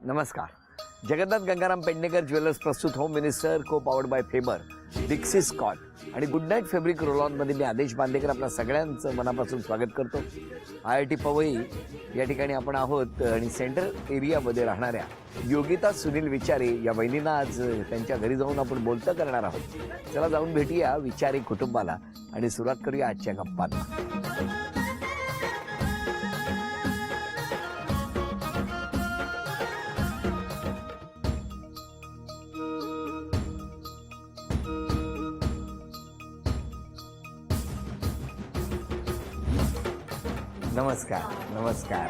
नमस्कार. जगन्नाथ गंगाराम पेडणेकर ज्वेलर्स प्रस्तुत home minister को पावर्ड बाय फेबर डिक्सी स्कॉट आणि गुड नाईट फॅब्रिक रोलॉन मध्ये मी आदेश बांदेकर आपल्या सगळ्यांचं मनापासून स्वागत करतो. IIT पवई या ठिकाणी आपण आहोत आणि सेंट्रल एरियामध्ये राहणाऱ्या योगिता सुनील विचारे या बहिणींना आज त्यांच्या घरी जाऊन आपण बोलतं करणार आहोत. चला जाऊन भेटूया विचारे कुटुंबाला आणि सुरुवात करूया आजच्या गप्पांना. नमस्कार. नमस्कार.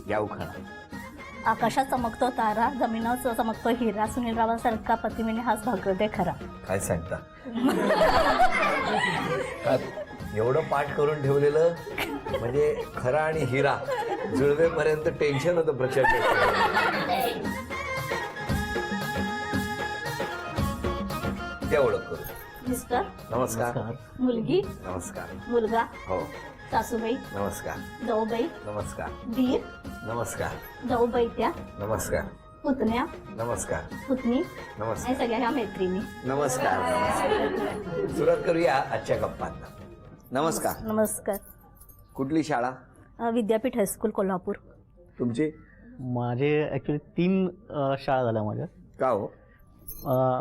या उखाणा. आकाशात चमकतो तारा, जमिनीवर चमकतो हिरा, सुनील रावांसारखा पतिमेने हाच भाग्योदय खरा. काय सांगता? एवढं पाठ करून ठेवलेलं म्हणजे खरा आणि हिरा जुळवेपर्यंत टेन्शन होतं प्रचंड. ते ओळख करू. मिस्टर, नमस्कार. मुलगी, नमस्कार. मुलगा, हो. सासूबाई, नमस्कार. जाऊबाई, नमस्कार. दीर, नमस्कार. जाऊबाई त्या, नमस्कार. पुतण्या, नमस्कार. पुतणी नमस्कार. आणि सगळ्या ह्या मैत्रिणी. नमस्कार. नमस्कार. सुरुवात करूया आजच्या गप्पांना. नमस्कार. नमस्कार. कुठली शाळा? विद्यापीठ हायस्कूल कोल्हापूर. तुमची? माझे ॲक्च्युली 3 शाळा झाल्या माझ्या. का हो?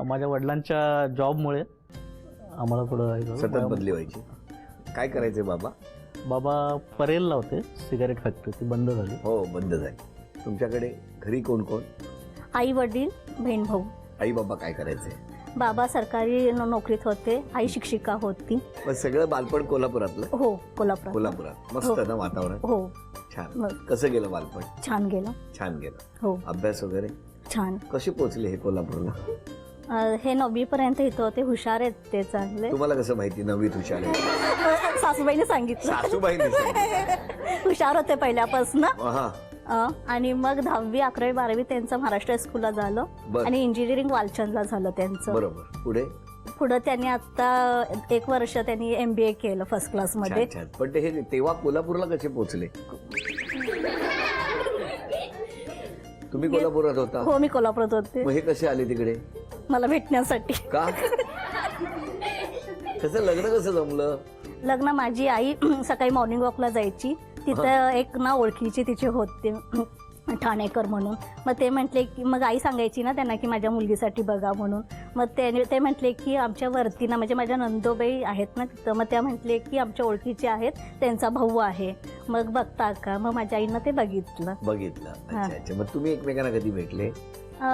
माझ्या वडिलांच्या जॉबमुळे आम्हाला थोडं सतत बदली व्हायची. काय करायचे बाबा? बाबा परेलला होते, सिगारेट फॅक्टरी, ती बंद झाली. हो, बंद झाली. तुमच्याकडे घरी कोण कोण? आई वडील, बहीण भाऊ. आई बाबा काय करायचे? बाबा सरकारी नोकरीत होते, आई शिक्षिका होती. मग सगळं बालपण कोल्हापुरातलं? हो, कोल्हापूर. कोल्हापुरात. मस्त ना वातावरण? हो, छान. मग. कसं गेलं बालपण? छान गेलं. छान गेलं. हो, अभ्यास वगैरे छान. कसे पोहोचले हे कोल्हापूरला? हे 9वी पर्यंत इथं होते, हुशार आहेत ते, चांगले. तुम्हाला कसं माहिती 9वीत हुशार आहे? सासूबाईने सांगितलं. सासूबाईंनी सांगितलं. हुशार होते पहिल्यापासून. हा. आणि मग 10वी 11वी 12वी त्यांचं महाराष्ट्र स्कूलला झालं. बरं. आणि इंजिनिअरिंग वालचंदला झालं त्यांचं. बरोबर. पुढे? पुढं त्यांनी आता 1 वर्ष त्यांनी MBA केलं फर्स्ट क्लास मध्ये. छान, छान. पण ते हे तेव्हा कोल्हापूरला कसे पोहोचले? तुम्ही कोल्हापुरात होता? हो, मी कोल्हापुरात होते. मग हे कसे आले तिकडे? मला भेटण्यासाठी. का? कसं लग्न कसं जमलं? लग्न माझी आई सकाळी मॉर्निंग वॉकला जायची. तिथं एक ना ओळखीची तिचे होते ठाणेकर म्हणून. मग ते म्हटले की, मग आई सांगायची ना त्यांना की माझ्या मुलगीसाठी बघा म्हणून. मग ते म्हटले की आमच्या वरती ना, म्हणजे माझ्या नंदोबाई आहेत ना तिथं, मग त्या म्हटले की आमच्या ओळखीचे आहेत, त्यांचा भाऊ आहे, मग बघता का? मग माझ्या आईनं ते बघितलं. अच्छा अच्छा. मग तुम्ही एकमेकांना कधी भेटले?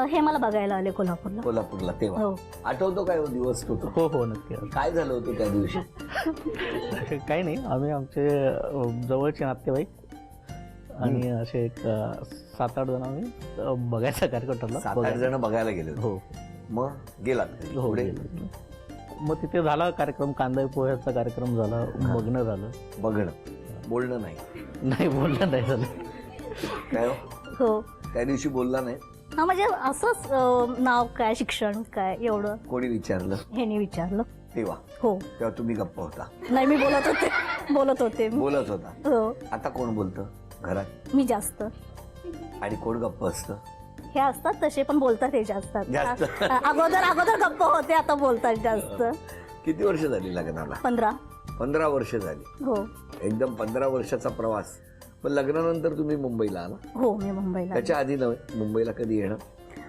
हे मला बघायला आले कोल्हापूरला. कोल्हापूरला तेव्हा? हो. आठवतो काय दिवस तो? हो हो, नक्की. काय झालं होतं त्या दिवशी? काही नाही, आम्ही आमचे जवळचे नातेवाईक आणि असे एक 7-8 जण आम्ही बघायचा कार्यक्रम ठरला. 7-8 जण बघायला गेले होते. हो. मग गेलात? हो, पुढे? गेलो. मग तिथे झाला कार्यक्रम, कांदा पोह्याचा कार्यक्रम झाला, बघणं झालं. बघणं, बोलणं नाही? नाही, बोलणं नाही झालं. काय हो? हो. त्या दिवशी बोलला नाही? हा, म्हणजे असंच नाव काय, शिक्षण काय, एवढं कोणी विचारलं? ह्यानी विचारलं. तेव्हा? हो. तेव्हा तुम्ही गप्प होता? नाही, मी बोलत होते. बोलत होता? हो. आता कोण बोलतं घरात? मी जास्त. आणि कोण गप्प असतं? हे असतात तसे, पण बोलतात हे जास्त. जास्त. अगोदर गप्प होते, आता बोलतात जास्त. किती वर्ष झाली लग्नाला? 15 वर्ष झाली. हो. एकदम 15 वर्षाचा प्रवास. पण लग्नानंतर तुम्ही मुंबईला आला? हो, मी मुंबईला. त्याच्या आधी मुंबईला कधी येणं?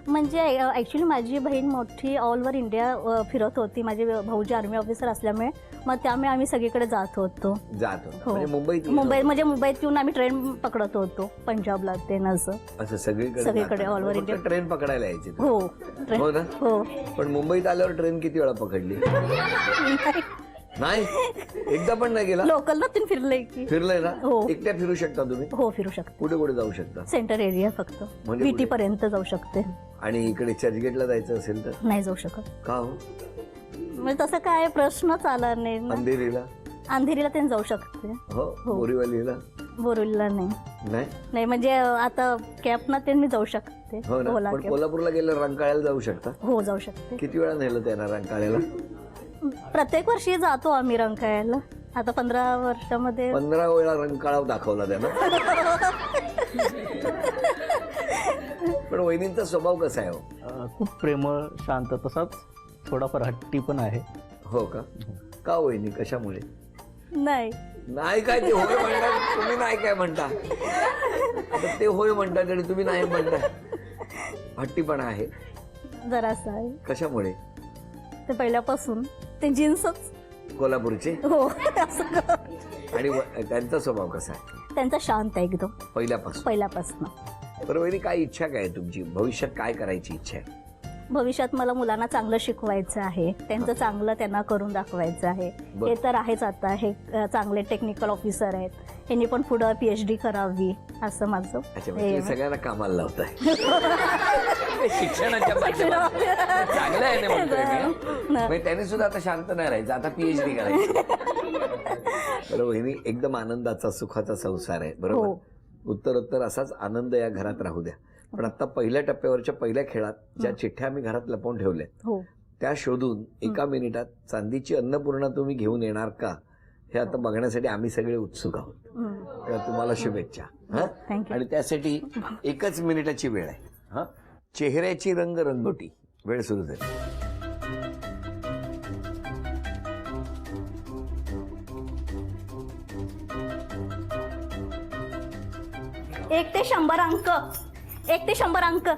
म्हणजे ऍक्च्युली माझी बहीण मोठी ऑल ओव्हर इंडिया फिरत होती. माझे भाऊजी आर्मी ऑफिसर असल्यामुळे मग त्यामुळे आम्ही सगळीकडे जात होतो. हो. म्हणजे मुंबईत येऊन आम्ही ट्रेन पकडत होतो पंजाबला ते असं सगळीकडे ऑल ओव्हर इंडिया ट्रेन पकडायला यायची? हो. हो ना? हो. पण मुंबईत आल्यावर ट्रेन किती वेळा पकडली? नाही, एकदा पण नाही गेला? लोकल ना फिरलंय की. फिरलंय ना? हो. एकट्या फिरू शकता तुम्ही? हो, फिरू शकता. कुठे कुठे जाऊ शकता? सेंटर एरिया फक्त. म्हणजे VT पर्यंत जाऊ शकते. आणि इकडे चर्चगेटला जायचं असेल तर नाही जाऊ शकत. का हो? म्हणजे तसं काय प्रश्नच आला नाही ना. अंधेरीला? अंधेरीला जाऊ शकते. हो. बोरीवलीला? बोरिवलीला नाही. नाही नाही म्हणजे आता कॅबना ते मी जाऊ शकते. हो ना, ओला पण कॅब. कोल्हापूरला गेलं रंकाळ्याला जाऊ शकता. हो जाऊ शकते. किती वेळा नेलं त्यांना रंकाळ्याला? प्रत्येक वर्षी जातो आम्ही रंकाळ्याला. आता 15 वर्षामध्ये 15 वेळा रंकाळा दाखवला त्यांना. पण वहिनींचा स्वभाव कसा आहे हो? खूप प्रेमळ, शांत, तसाच थोडाफार हट्टी पण आहे. हो का वहिनी, कशामुळे? नाही. नाही काय ते होय म्हणतात, तुम्ही नाही काय म्हणता. आता ते होय म्हणतात आणि तुम्ही नाही म्हणता. हट्टीपणा आहे जरासा आहे. कशामुळे? ते पहिल्यापासून ते जीन्सच. कोल्हापूरचे? हो असं कर. आणि त्यांचा स्वभाव कसा आहे? त्यांचा शांत आहे एकदम पहिल्यापासून. बरं वहिनी, काय इच्छा काय आहे तुमची? भविष्यात काय करायची इच्छा आहे? भविष्यात मला मुलांना चांगलं शिकवायचं आहे. त्यांचं चांगलं त्यांना करून दाखवायचं आहे. बरं. हे तर आहेच आता. हे चांगले टेक्निकल ऑफिसर आहेत. यांनी पण पुढं PhD करावी असं माझं. अच्छा, म्हणजे तुम्ही सगळ्यांना कामाला लावताय. शिक्षणाच्या माध्यमातून चांगलं आहे ना म्हणतोय मी. म्हणजे त्यांनी सुद्धा आता शांत नाही राहायचं, आता PhD करायची. बरं वहिनी, एकदम आनंदाचा सुखाचा संसार आहे बरोबर. हो. उत्तरोत्तर असाच आनंद या घरात राहू द्या. पण आता पहिल्या टप्प्यावरच्या पहिल्या खेळात ज्या चिठ्ठ्या आम्ही घरात लपवून ठेवल्या हो. त्या शोधून एका मिनिटात चांदीची अन्नपूर्णा तुम्ही घेऊन येणार का, हे आता बघण्यासाठी आम्ही सगळे उत्सुक आहोत. तेव्हा तुम्हाला शुभेच्छा. थँक्यू. आणि त्यासाठी 1 मिनिटाची वेळ आहे. हा, चेहऱ्याची रंगोटी. वेळ सुरू झाली. एक ते 100 अंक. 1 ते 100 अंक.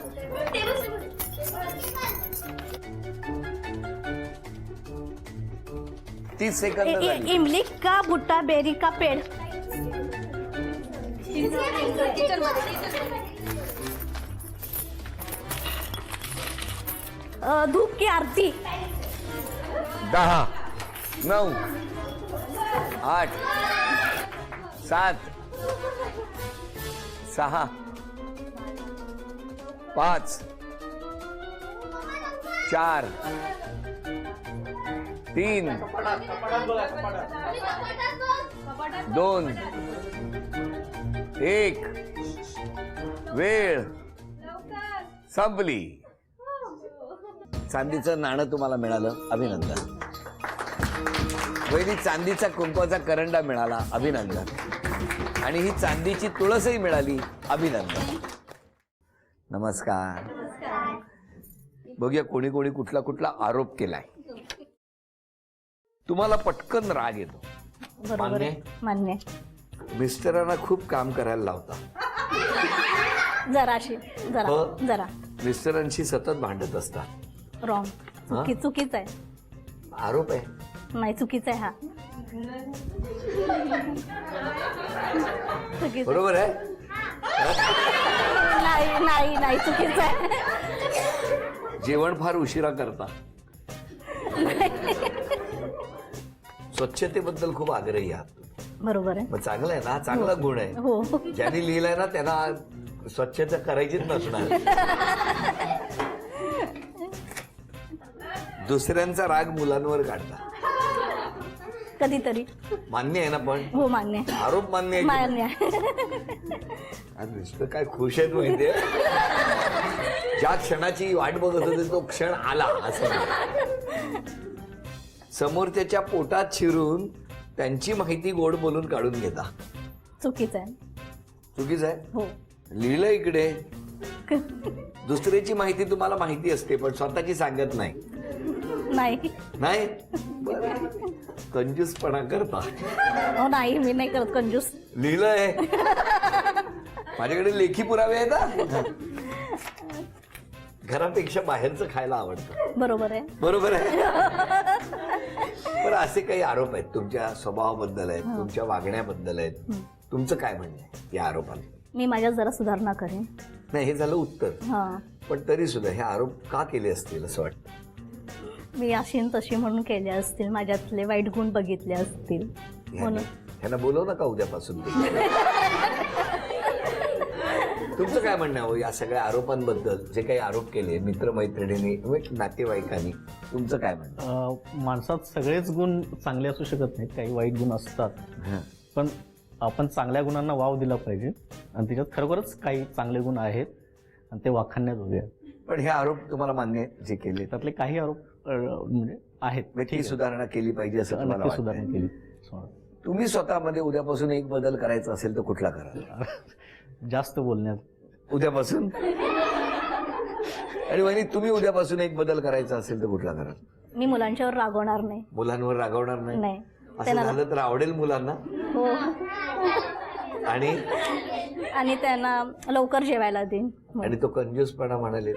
तीस सेकंद झाली. इमली का बुट्टा, बेरी का पेड़. धूप की आरती. 10, 9, 8, 7, 6, 5, 4, 3, 2, 1. वेळ संपली. चांदीचं नाणं तुम्हाला मिळालं, अभिनंदन. वहिनी, चांदीचा कुंकवाचा करंडा मिळाला, अभिनंदन. आणि ही चांदीची तुळसही मिळाली, अभिनंदन. नमस्कार. बघूया कोणी कोणी कुठला कुठला आरोप केलाय. तुम्हाला पटकन राग येतो. बरोबर मान्य? आहे. मान्य. मिस्टरांना खूप काम करायला लावता. जराशी हो. जरा मिस्टरांशी सतत भांडत असता. रॉंग. चुकीचं आहे. आरोप आहे. नाही, चुकीचा आहे हा. चुकीचं. बरोबर आहे. नाही नाही नाही, चुकीचं आहे. जेवण फार उशिरा करता. स्वच्छतेबद्दल खूप आग्रही आहात. बरोबर आहे. मग चांगलं आहे ना, चांगला गुण आहे. हो. ज्यांनी लिहिलंय ना त्यांना स्वच्छता करायचीच नसणार. दुसऱ्यांचा राग मुलांवर काढता. कधीतरी. मान्य आहे ना, पण हो मान्य आहे. आरोप मान्य आहे. मान्य आहे. आज मिस्टर काय खुश आहेत माहितीये. ज्या क्षणाची वाट बघत होते तो क्षण आला. असं समोरच्याच्या पोटात शिरून त्यांची माहिती गोड बोलून काढून घेता. चुकीचं आहे. चुकीचं आहे. हो. लिहिलं इकडे. दुसऱ्याची माहिती तुम्हाला माहिती असते पण स्वतःची सांगत नाही. नाही. नाही. बरं. कंजूसपणा करता. हो नाही, मी नाही करत कंजूस. लिहिलंय. माझ्याकडे लेखी पुरावे आहेत ना. घरापेक्षा बाहेरचं खायला आवडतं. बरोबर आहे. बरोबर आहे. पण असे काही आरोप आहेत तुमच्या स्वभावाबद्दल आहेत, तुमच्या वागण्याबद्दल आहेत. तुमचं काय म्हणणं आहे या आरोपाला? मी माझ्यात जरा सुधारणा करेन. नाही, हे झालं उत्तर. हा. पण तरी सुद्धा हे आरोप का केले असतील असं वाटतं? मी अशी न तशी म्हणून केले असतील, माझ्यातले वाईट गुण बघितले असतील म्हणून. ह्यांना बोलव नका उद्यापासून. तुमचं काय म्हणणं आहे या सगळ्या आरोपांबद्दल? जे काही आरोप केले मित्रमैत्रिणींनी, नातेवाईकांनी, तुमचं काय म्हणणं? माणसात सगळेच गुण चांगले असू शकत नाहीत, काही वाईट गुण असतात. पण आपण चांगल्या गुणांना वाव दिला पाहिजे आणि त्याच्यात खरोखरच काही चांगले गुण आहेत आणि ते वाखाणण्याजोगे आहेत. पण हे आरोप तुम्हाला मान्य आहेत जे केले? त्यातले काही आरोप म्हणजे आहेत. व्यक्ती सुधारणा केली पाहिजे असं तुम्हाला नक्की वाटतंय? सुधारणा केली. तुम्ही स्वतःमध्ये उद्यापासून एक बदल करायचा असेल तर कुठला कराल? जास्त बोलण्यात. उद्यापासून? आणि वहिनी तुम्ही उद्यापासून एक बदल करायचा असेल तर कुठला कराल? मी मुलांच्यावर रागवणार नाही. मुलांवर रागवणार नाही? नाही. असं त्यांना झालं तर आवडेल मुलांना. हो. आणि आणि त्यांना लवकर जेवायला देईन. आणि तो कंजूसपणा म्हणाले.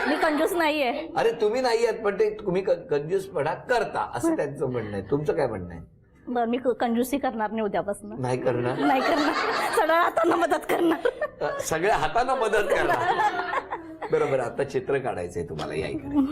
मी कंजूस नाहीये. अरे तुम्ही नाही आहेत पण ते तुम्ही कंजूसपणा करता असं त्यांचं म्हणणं आहे. तुमचं काय म्हणणं आहे? बरं, मी कंजूसी करणार नाही उद्यापासून. नाही करणार? नाही करणार. सगळ्या हातांना मदत करणार. सगळ्या हातांना मदत करणार. बरोबर. आता चित्र काढायचंय तुम्हाला या इकडे.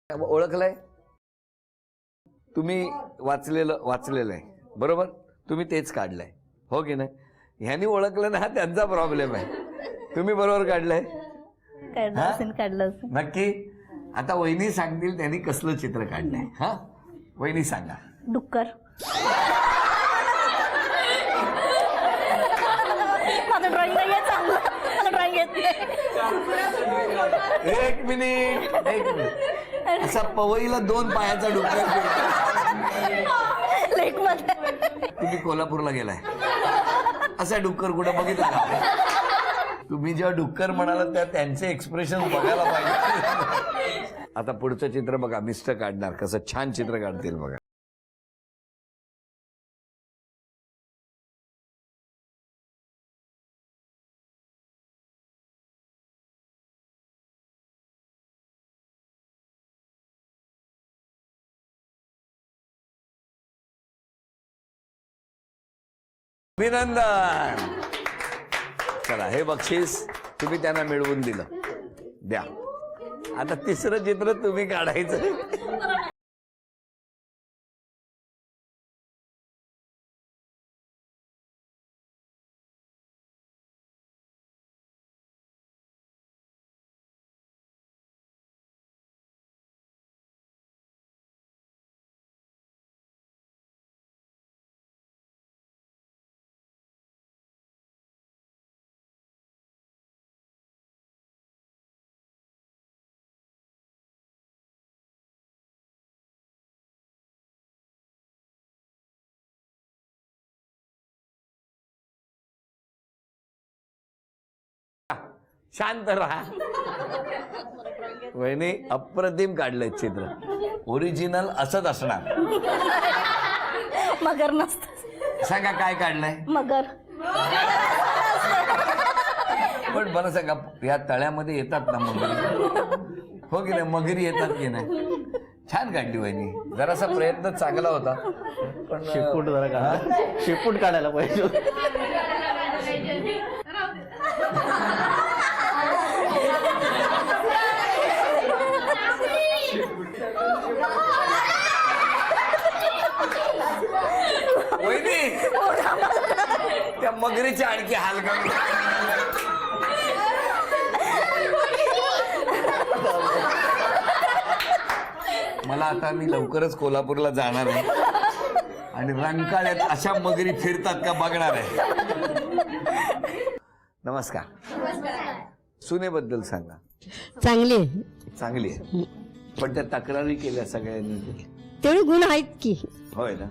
ओळखलंय तुम्ही? वाचलेलं आहे बरोबर. तुम्ही तेच काढलंय हो की नाही? ह्यांनी ओळखलं ना, त्यांचा प्रॉब्लेम आहे. तुम्ही बरोबर काढलंय. काढलं असेल. नक्की? आता वहिनी सांगतील त्यांनी कसलं चित्र काढलंय. हा वहिनी सांगा. डुक्कर. माझं ड्रॉइंग नाही आहे चांगलं. मला ड्रॉइंग येत नाही. एक मिनिट. असा पवईला 2 पायाचा डुक्कर. तुम्ही कोल्हापूरला गेलाय, असा डुक्कर कुठं बघितला का? तुम्ही जेव्हा डुक्कर म्हणालात त्या त्यांचे एक्सप्रेशन बघायला पाहिजे. आता पुढचं चित्र बघा. मिस्टर काढणार कसं छान चित्र काढतील बघा. अभिनंदन. चला हे बक्षीस तुम्ही त्यांना मिळवून दिलं. द्या. आता तिसरं चित्र तुम्ही काढायचं. शांत राहा. वहिनी अप्रतिम काढलंय चित्र. ओरिजिनल असंच असणार. मगर नसतं. सांगा काय काढलंय? मगर. पण मला सांगा या तळ्यामध्ये येतात ना मगरी? हो की नाही? मगरी येतात की नाही? छान काढली वहिनी. जरासा प्रयत्न चांगला होता पण शेपूट जरा काढा. शेपूट काढायला पाहिजे. वहिनी त्या मगरीचे आणखी हाल करू. मला आता मी लवकरच कोल्हापूरला जाणार आहे आणि रंकाळ्यात अशा मगरी फिरतात का बघणार आहे. नमस्कार. सुनेबद्दल सांगा. चांगली आहे. चांगली आहे पण त्या तक्रारी केल्या सगळ्यांनी. तेवढे गुण आहेत की. होय ना?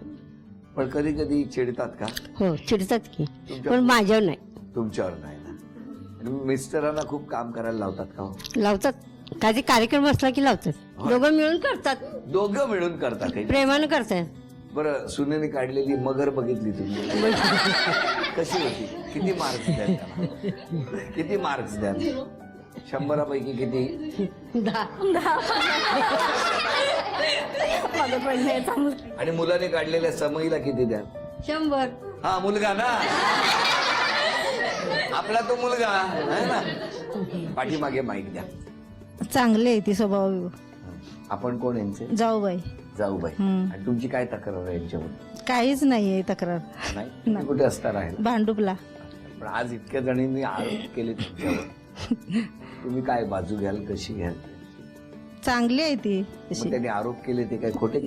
पण कधी कधी चिडतात का? हो चिडतात की, पण माझ्यावर नाही. तुमच्यावर नाही ना? आणि मिस्टरांना खूप काम करायला लावतात का हो? लावतात. काही कार्यक्रम असला की लावतात. दोघं मिळून करतात. दोघं मिळून करतात हे. प्रेमानं करतात. बरं सुनेने काढलेली मगर बघितली तुम्ही? कशी होती? किती मार्क्स द्याल त्याला? किती मार्क्स द्याल? 100 पैकी किती? 10. माझं ड्रॉइंग नाही चांगलं. आणि मुलाने काढलेल्या समईला किती द्याल? 100. हा मुलगा ना. आपला तो मुलगा आहे ना. पाठीमागे माईक द्या. चांगले आहे ती स्वभाव. आपण कोण यांचे? जाऊबाई. जाऊबाई. आणि तुमची काय तक्रार आहे यांच्यावर? काहीच नाहीये तक्रार. नाही, तुम्ही कुठे असता राहील? भांडुपला. पण आज इतक्या जणींनी आरोप केले तुमच्यावर, तुम्ही काय बाजू घ्याल, कशी घ्याल? चांगली आहे ती मग तशी. त्यांनी आरोप केले ते काय खोटे?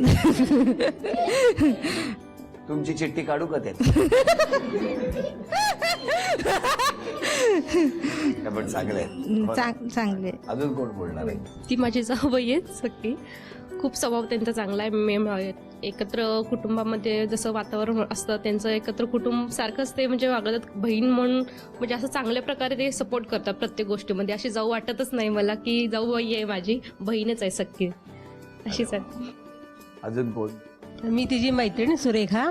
तुमची चिठ्ठी काढू का त्यात? पण चांगले आहेत. चांगले. अजून कोण बोलणार आहे? ती माझी जाऊबाई आहे सख्खी. खूप स्वभाव त्यांचा चांगला आहे. एकत्र कुटुंबामध्ये जसं वातावरण असतं त्यांचं, एकत्र कुटुंब सारखंच ते म्हणजे वागतात. बहीण म्हणून म्हणजे असं चांगल्या प्रकारे ते सपोर्ट करतात प्रत्येक गोष्टीमध्ये. अशी जाऊ वाटतच नाही मला की जाऊबाई आहे माझी, बहीणच आहे सख्खी, अशीच आहे. अजून कोण? मी तिची मैत्रीण सुरेखा.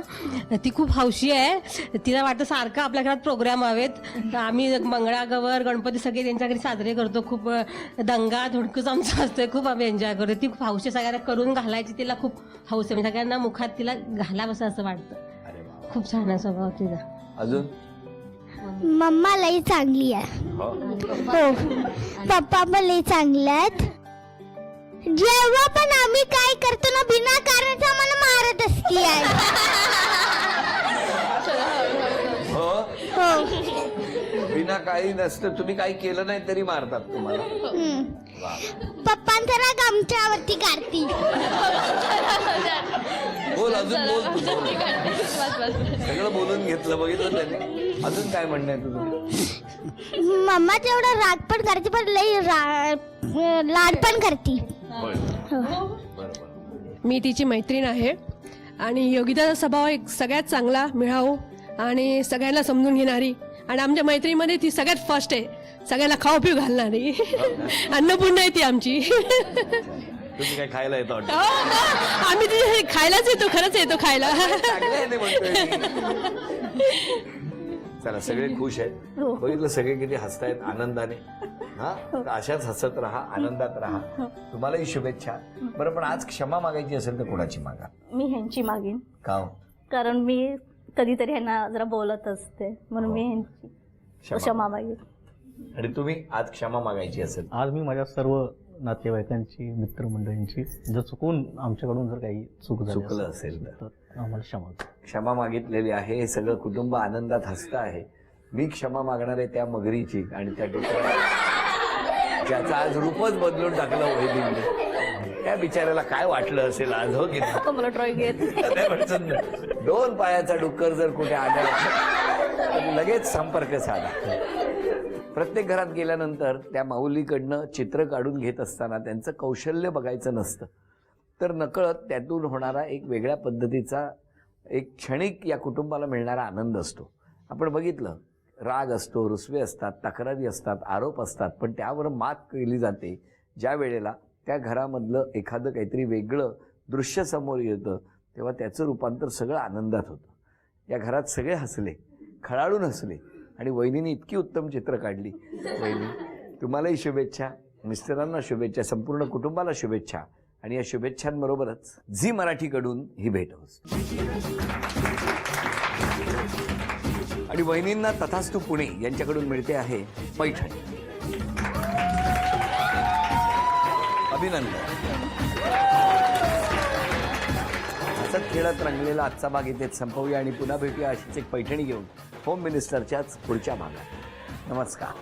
ती खूप हौशी आहे. तिला वाटतं सारखं आपल्या घरात प्रोग्राम हवेत. आम्ही मंगळागौर गणपती सगळे त्यांच्या घरी साजरे करतो. खूप दंगा धुडकूस आमचं असतोय. खूप आम्ही एन्जॉय करतो. ती खूप हौशी, सगळ्यांना करून घालायची तिला खूप हौस आहे. म्हणजे सगळ्यांना मुखात तिला घालावंसं असं वाटतं. खूप छान आहे स्वभाव तिचा. अजून? मम्मा लई चांगली आहे. हो. पप्पा पण लई चांगले आहेत. जेव्हा पण आम्ही काय करतो ना बिना कारणचा मला मारत असती आहे. हो, हो. बिना काही नसतं, तुम्ही काही केलं नाही तरी मारतात तुम्हाला. वा. पप्पांचा राग आमच्यावरती काढती. बोल, अजून बोल तू, बोल. सगळं बोलून घेतलं, बघितलं त्याने. अजून काय म्हणणं आहे तुझं? मम्मा तेवढा राग पण करते पण लई लाड पण करते. मी तिची मैत्रीण आहे आणि योगिताचा स्वभाव एक सगळ्यात चांगला, मिळावू आणि सगळ्यांना समजून घेणारी. आणि आमच्या मैत्रीमध्ये ती सगळ्यात फर्स्ट आहे, सगळ्यांना खाऊ पिऊ घालणारी. अन्नपूर्णा आहे ती आमची. तुम्ही काय खायला येतो? आम्ही ती खायलाच येतो, खरंच येतो खायला. चला, सगळे खुश आहेत. बघितलं, सगळे किती हसतायत आनंदाने. हा, तर अशाच हसत राहा, आनंदात राहा. तुम्हालाही शुभेच्छा. बरं, पण आज क्षमा मागायची असेल तर कोणाची मागा? मी ह्यांची मागेन. का? कारण मी कधीतरी ह्यांना जरा बोलत असते, म्हणून मी ह्यांची क्षमा मागेन. आणि तुम्ही आज क्षमा मागायची असेल? आज मी माझ्या सर्व नातेवाईकांची, मित्रमंडळींची, जर चुकून आमच्याकडून जर काही चुकलं असेल तर आम्हाला क्षमा मागितलेली आहे. हे सगळं कुटुंब आनंदात हसतं आहे. मी क्षमा मागणार आहे त्या मगरीची आणि त्या डोक्याला, ज्याचं आज रूपच बदलून टाकलं वैदिकने. त्या बिचाऱ्याला काय वाटलं असेल आज, हो की नाही? मला ड्रॉइंग येत. 2 पायाचा डुक्कर जर कुठे आढळला तर लगेच संपर्क साधा. प्रत्येक घरात गेल्यानंतर त्या माऊलीकडनं चित्र काढून घेत असताना त्यांचं कौशल्य बघायचं नसतं, तर नकळत त्यातून होणारा एक वेगळ्या पद्धतीचा, एक क्षणिक या कुटुंबाला मिळणारा आनंद असतो. आपण बघितलं, राग असतो, रुसवे असतात, तक्रारी असतात, आरोप असतात, पण त्यावर मात केली जाते ज्या वेळेला त्या घरामधलं एखादं काहीतरी वेगळं दृश्य समोर येतं, तेव्हा त्याचं रूपांतर सगळं आनंदात होतं. या घरात सगळे हसले, खळाळून हसले आणि वहिनीने इतकी उत्तम चित्र काढली. वहिनी, तुम्हालाही शुभेच्छा, मिस्टरांना शुभेच्छा, संपूर्ण कुटुंबाला शुभेच्छा. आणि या शुभेच्छांबरोबरच झी मराठीकडून ही भेट होस. आणि वहिनींना तथास्तु पुणे यांच्याकडून मिळते आहे पैठणी. अभिनंदन. हसत खेळत रंगलेला आजचा भाग इथेच संपवूया आणि पुन्हा भेटूया अशीच एक पैठणी घेऊन होम मिनिस्टरच्याच पुढच्या भागात. नमस्कार.